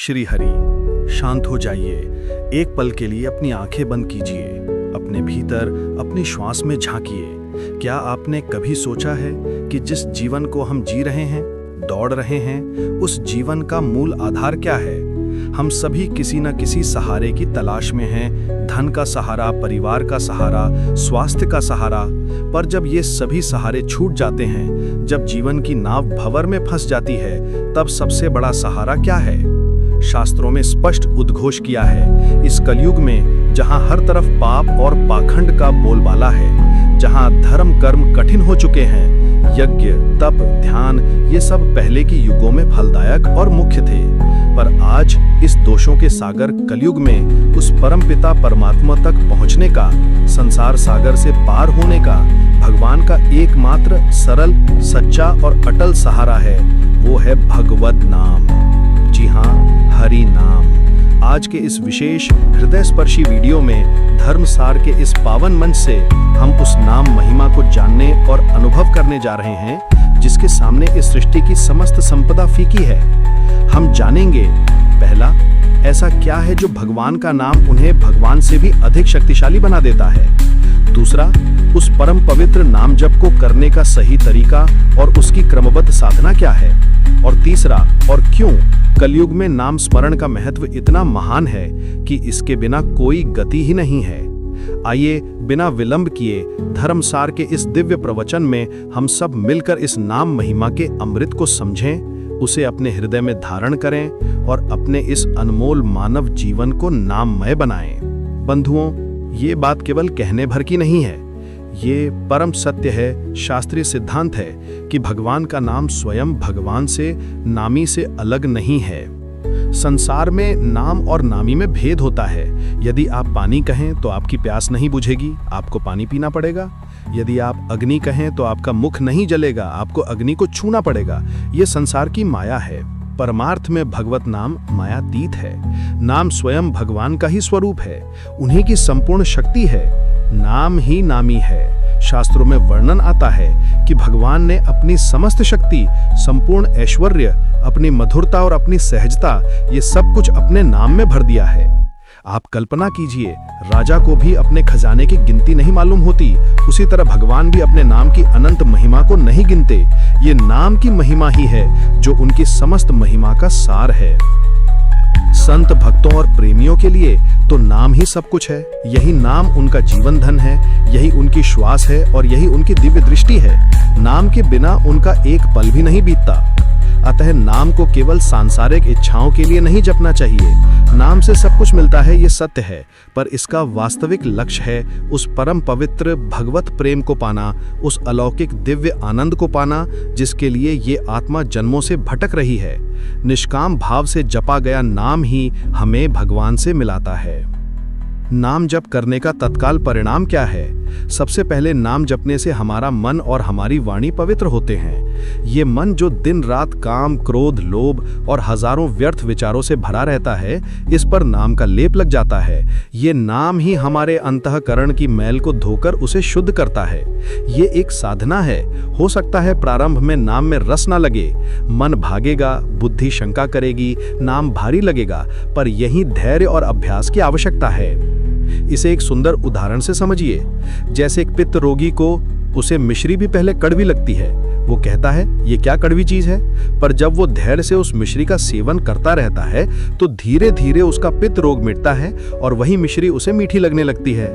श्री हरि, शांत हो जाइए। एक पल के लिए अपनी आंखें बंद कीजिए। अपने भीतर अपनी श्वास में झांकिए। क्या आपने कभी सोचा है कि जिस जीवन को हम जी रहे हैं, दौड़ रहे हैं, उस जीवन का मूल आधार क्या है? हम सभी किसी न किसी सहारे की तलाश में हैं। धन का सहारा, परिवार का सहारा, स्वास्थ्य का सहारा। पर जब ये सभी सहारे छूट जाते हैं, जब जीवन की नाव भंवर में फंस जाती है, तब सबसे बड़ा सहारा क्या है? शास्त्रों में स्पष्ट उद्घोष किया है, इस कलयुग में जहां हर तरफ पाप और पाखंड का बोलबाला है, जहां धर्म कर्म कठिन हो चुके हैं, यज्ञ, तप, ध्यान ये सब पहले के युगों में फलदायक और मुख्य थे। पर आज इस दोषों के सागर कलयुग में उस परमपिता परमात्मा तक पहुंचने का, संसार सागर से पार होने का भगवान का एकमात्र सरल, सच्चा और अटल सहारा है। वो है भगवत नाम। जी हाँ, हरि नाम। आज के इस विशेष हृदय स्पर्शी वीडियो में धर्मसार के इस पावन मंच से हम उस नाम महिमा को जानने और अनुभव करने जा रहे हैं, जिसके सामने इस सृष्टि की समस्त संपदा फीकी है। हम जानेंगे, पहला, ऐसा क्या है जो भगवान का नाम उन्हें भगवान से भी अधिक शक्तिशाली बना देता है। दूसरा, उस परम पवित्र नाम जप को करने का सही तरीका और उसकी क्रमबद्ध साधना क्या है। और तीसरा, और क्यों कलयुग में नाम स्मरण का महत्व इतना महान है कि इसके बिना कोई गति ही नहीं है। आइए बिना विलंब किए धर्मसार के इस दिव्य प्रवचन में हम सब मिलकर इस नाम महिमा के अमृत को समझें, उसे अपने हृदय में धारण करें और अपने इस अनमोल मानव जीवन को नाममय बनाएं। बंधुओं, ये बात केवल कहने भर की नहीं है, ये परम सत्य है, शास्त्रीय सिद्धांत है कि भगवान का नाम स्वयं भगवान से, नामी से अलग नहीं है। संसार में नाम और नामी में भेद होता है। यदि आप पानी कहें तो आपकी प्यास नहीं बुझेगी, आपको पानी पीना पड़ेगा। यदि आप अग्नि कहें तो आपका मुख नहीं जलेगा, आपको अग्नि को छूना पड़ेगा। ये संसार की माया है। परमार्थ में भगवत नाम मायातीत है। नाम स्वयं भगवान का ही स्वरूप है, उन्हीं की संपूर्ण शक्ति है। नाम ही नामी है। शास्त्रों में वर्णन आता है कि भगवान ने अपनी समस्त शक्ति, संपूर्ण ऐश्वर्य, अपनी मधुरता और अपनी सहजता, ये सब कुछ अपने नाम में भर दिया है। आप कल्पना कीजिए, राजा को भी अपने खजाने की गिनती नहीं मालूम होती, उसी तरह भगवान भी अपने नाम की अनंत महिमा को नहीं गिनते। ये नाम की महिमा ही है जो उनकी समस्त महिमा का सार है। संत, भक्तों और प्रेमियों के लिए तो नाम ही सब कुछ है। यही नाम उनका जीवन धन है, यही उनकी श्वास है और यही उनकी दिव्य दृष्टि है। नाम के बिना उनका एक पल भी नहीं बीतता। अतः नाम को केवल सांसारिक इच्छाओं के लिए नहीं जपना चाहिए। नाम से सब कुछ मिलता है, ये सत्य है, पर इसका वास्तविक लक्ष्य है उस परम पवित्र भगवत प्रेम को पाना, उस अलौकिक दिव्य आनंद को पाना जिसके लिए ये आत्मा जन्मों से भटक रही है। निष्काम भाव से जपा गया नाम ही हमें भगवान से मिलाता है। नाम जप करने का तत्काल परिणाम क्या है? सबसे पहले नाम जपने से हमारा मन और हमारी वाणी पवित्र होते हैं। ये मन जो दिन रात काम, क्रोध, लोभ और हजारों व्यर्थ विचारों से भरा रहता है, इस पर नाम का लेप लग जाता है। ये नाम ही हमारे अंतःकरण की मैल को धोकर उसे शुद्ध करता है। ये एक साधना है। हो सकता है प्रारंभ में नाम में रस ना लगे, मन भागेगा, बुद्धि शंका करेगी, नाम भारी लगेगा, पर यही धैर्य और अभ्यास की आवश्यकता है। इसे एक सुंदर उदाहरण से समझिए। जैसे एक पित्त रोगी को उसे मिश्री भी पहले कड़वी लगती है, वो कहता है ये क्या कड़वी चीज है, पर जब वो धैर्य से उस मिश्री का सेवन करता रहता है तो धीरे धीरे उसका पित्त रोग मिटता है और वही मिश्री उसे मीठी लगने लगती है।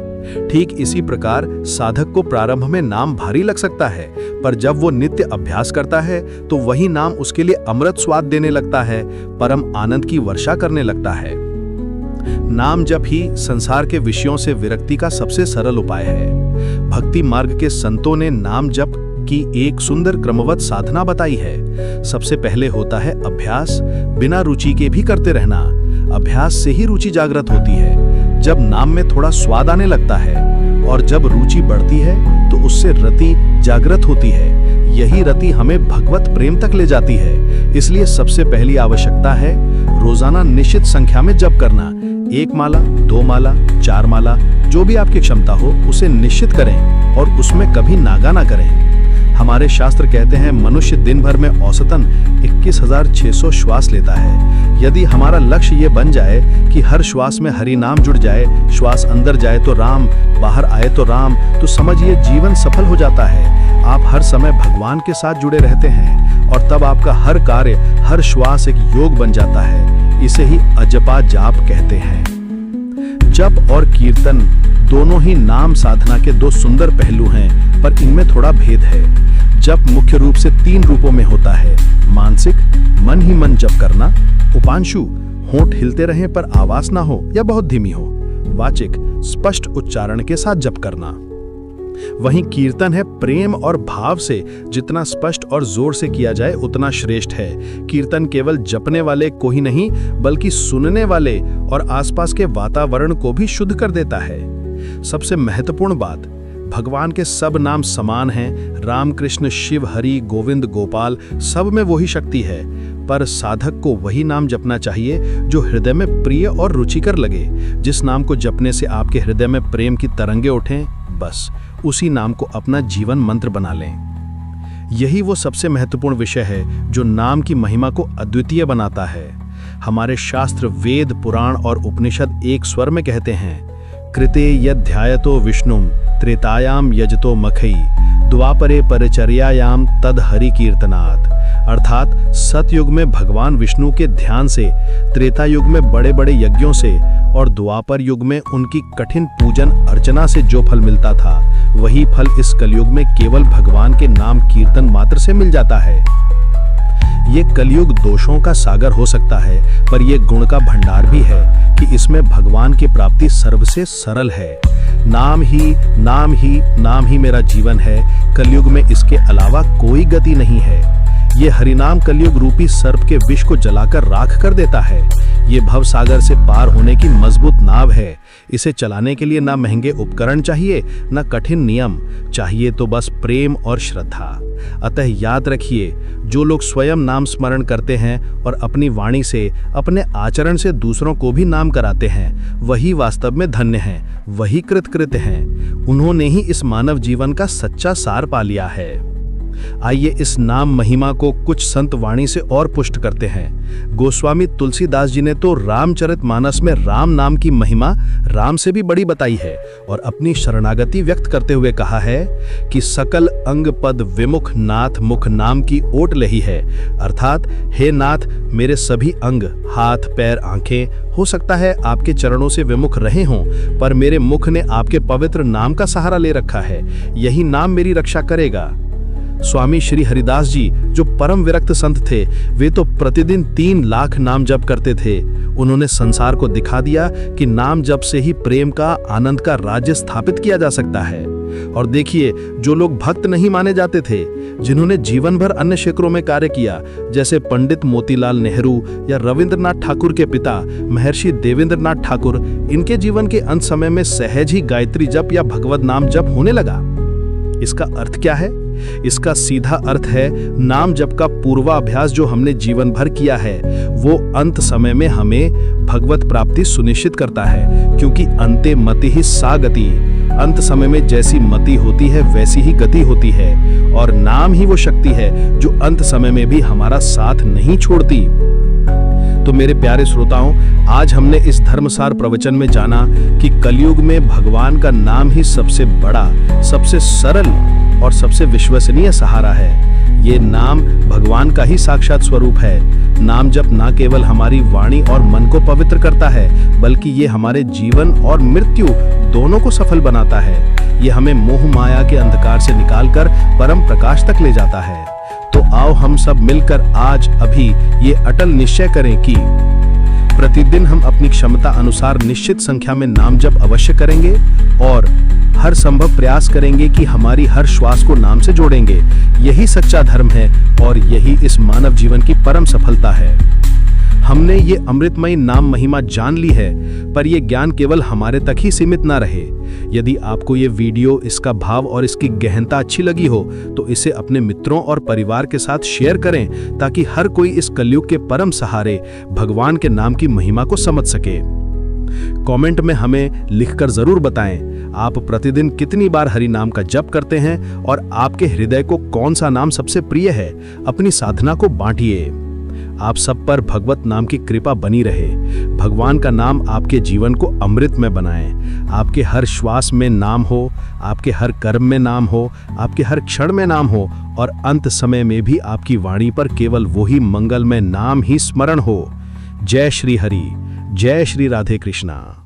ठीक इसी प्रकार साधक को प्रारंभ में नाम भारी लग सकता है, पर जब वो नित्य अभ्यास करता है तो वही नाम उसके लिए अमृत स्वाद देने लगता है, परम आनंद की वर्षा करने लगता है। नाम जप ही संसार के विषयों से विरक्ति का सबसे सरल उपाय है। भक्ति मार्ग के संतों ने नाम जप की एक सुंदर क्रमवत साधना बताई है। सबसे पहले होता है अभ्यास, बिना रुचि के भी करते रहना। अभ्यास से ही रुचि जागृत होती है। जब नाम में थोड़ा स्वाद आने लगता है और जब रुचि बढ़ती है तो उससे रति जागृत होती है। यही रति हमें भगवत प्रेम तक ले जाती है। इसलिए सबसे पहली आवश्यकता है रोजाना निश्चित संख्या में जप करना। 1 माला, 2 माला, 4 माला, जो भी आपकी क्षमता हो उसे निश्चित करें और उसमें कभी नागा ना करें। हमारे शास्त्र कहते हैं मनुष्य दिन भर में औसतन 21,600 श्वास लेता है। यदि हमारा लक्ष्य ये बन जाए कि हर श्वास में हरि नाम जुड़ जाए, श्वास अंदर जाए तो राम, बाहर आए तो राम, तो समझिए जीवन सफल हो जाता है। आप हर समय भगवान के साथ जुड़े रहते हैं और तब आपका हर कार्य, हर श्वास एक योग बन जाता है। इसे ही अजपा जाप कहते हैं। जप और कीर्तन दोनों ही नाम साधना के दो सुंदर पहलू हैं, पर इनमें थोड़ा भेद है। जप मुख्य रूप से 3 रूपों में होता है। मानसिक, मन ही मन जप करना। उपांशु, होंठ हिलते रहें पर आवाज ना हो या बहुत धीमी हो। वाचिक, स्पष्ट उच्चारण के साथ जप करना। वहीं कीर्तन है प्रेम और भाव से, जितना स्पष्ट और जोर से किया जाए उतना श्रेष्ठ है। कीर्तन केवल जपने वाले को ही नहीं बल्कि सुनने वाले और आसपास के वातावरण को भी शुद्ध कर देता है। सबसे महत्वपूर्ण बात, भगवान के सब नाम समान हैं। राम, कृष्ण, शिव, हरि, गोविंद, गोपाल, सब में वही शक्ति है। पर साधक को वही नाम जपना चाहिए जो हृदय में प्रिय और रुचिकर लगे। जिस नाम को जपने से आपके हृदय में प्रेम की तरंगे उठें, बस उसी नाम को अपना जीवन मंत्र बना लें। यही वो सबसे महत्वपूर्ण विषय है जो नाम की महिमा को अद्वितीय बनाता है। हमारे शास्त्र, वेद, पुराण और उपनिषद एक स्वर में कहते हैं, कृते यध्यायतो विष्णुम त्रेतायाम यजतो मखई द्वापरे परिचर्यायाम तद हरि कीर्तनात्। अर्थात सतयुग में भगवान विष्णु के ध्यान से, त्रेता युग में बड़े बड़े यज्ञों से और द्वापर युग में उनकी कठिन पूजन अर्चना से जो फल मिलता था, वही फल इस कलयुग में केवल भगवान के नाम कीर्तन मात्र से मिल जाता है। ये कलयुग दोषों का सागर हो सकता है, पर यह गुण का भंडार भी है कि इसमें भगवान की प्राप्ति सर्वसे सरल है। नाम ही नाम ही नाम ही मेरा जीवन है। कलयुग में इसके अलावा कोई गति नहीं है। ये हरिनाम कलयुग रूपी सर्प के विष को जलाकर राख कर देता है। ये भव सागर से पार होने की मजबूत नाव है। इसे चलाने के लिए ना महंगे उपकरण चाहिए, ना कठिन नियम चाहिए, तो बस प्रेम और श्रद्धा। अतः याद रखिए, जो लोग स्वयं नाम स्मरण करते हैं और अपनी वाणी से, अपने आचरण से दूसरों को भी नाम कराते हैं, वही वास्तव में धन्य हैं, वही कृतकृत्य हैं। उन्होंने ही इस मानव जीवन का सच्चा सार पा लिया है। आइए इस नाम महिमा को कुछ संत वाणी से और पुष्ट करते हैं। गोस्वामी तुलसीदास जी ने तो रामचरितमानस में राम नाम की महिमा राम से भी बड़ी बताई है और अपनी शरणागति व्यक्त करते हुए कहा है कि सकल अंग पद विमुख नाथ मुख नाम की ओट लही है। अर्थात हे नाथ, मेरे सभी अंग, हाथ, पैर, आंखें हो सकता है आपके चरणों से विमुख रहे हों, पर मेरे मुख ने आपके पवित्र नाम का सहारा ले रखा है। यही नाम मेरी रक्षा करेगा। स्वामी श्री हरिदास जी, जो परम विरक्त संत थे, वे तो प्रतिदिन 3 लाख नाम जप करते थे। उन्होंने संसार को दिखा दिया कि नाम जप से ही प्रेम का, आनंद का राज्य स्थापित किया जा सकता है। और देखिए, जो लोग भक्त नहीं माने जाते थे, जिन्होंने जीवन भर अन्य क्षेत्रों में कार्य किया, जैसे पंडित मोतीलाल नेहरू या रविंद्रनाथ ठाकुर के पिता महर्षि देवेंद्रनाथ ठाकुर, इनके जीवन के अंत समय में सहज ही गायत्री जप या भगवत नाम जप होने लगा। इसका अर्थ क्या है? इसका सीधा अर्थ है, नाम जप का पूर्वाभ्यास जो हमने जीवन भर किया है, वो अंत समय में हमें भगवत प्राप्ति सुनिश्चित करता है, क्योंकि अंते मति ही सा गति। अंत समय में जैसी मति होती है वैसी ही गति होती है, और नाम ही वो शक्ति है जो अंत समय में भी हमारा साथ नहीं छोड़ती। तो मेरे प्यारे श्रोताओं, आज हमने इस धर्मसार प्रवचन में जाना कि कलयुग में भगवान का नाम ही सबसे बड़ा, सबसे सरल और सबसे विश्वसनीय सहारा है। ये नाम भगवान का ही साक्षात स्वरूप है। नाम जप ना केवल हमारी वाणी और मन को पवित्र करता है, बल्कि ये हमारे जीवन और मृत्यु दोनों को सफल बनाता है। ये हमें मोह माया के अंधकार से निकालकर परम प्रकाश तक ले जाता है। तो आओ हम सब मिलकर आज अभी ये अटल निश्चय करें कि प्रतिदिन हम अपनी क्षमता अनुसार निश्चित संख्या में नाम जप अवश्य करेंगे और हर संभव प्रयास करेंगे कि हमारी हर श्वास को नाम से जोड़ेंगे। यही सच्चा धर्म है और यही इस मानव जीवन की परम सफलता है। हमने ये अमृतमयी नाम महिमा जान ली है, पर यह ज्ञान केवल हमारे तक ही सीमित ना रहे। यदि आपको ये वीडियो, इसका भाव और इसकी गहनता अच्छी लगी हो, तो इसे अपने मित्रों और परिवार के साथ शेयर करें, ताकि हर कोई इस कलयुग के परम सहारे भगवान के नाम की महिमा को समझ सके। कमेंट में हमें लिखकर जरूर बताएं, आप प्रतिदिन कितनी बार हरि नाम का जप करते हैं और आपके हृदय को कौन सा नाम सबसे प्रिय है। अपनी साधना को बांटिए। आप सब पर भगवत नाम की कृपा बनी रहे। भगवान का नाम आपके जीवन को अमृत में बनाए। आपके हर श्वास में नाम हो, आपके हर कर्म में नाम हो, आपके हर क्षण में नाम हो, और अंत समय में भी आपकी वाणी पर केवल वही मंगलमय नाम ही स्मरण हो। जय श्री हरि, जय श्री राधे कृष्णा।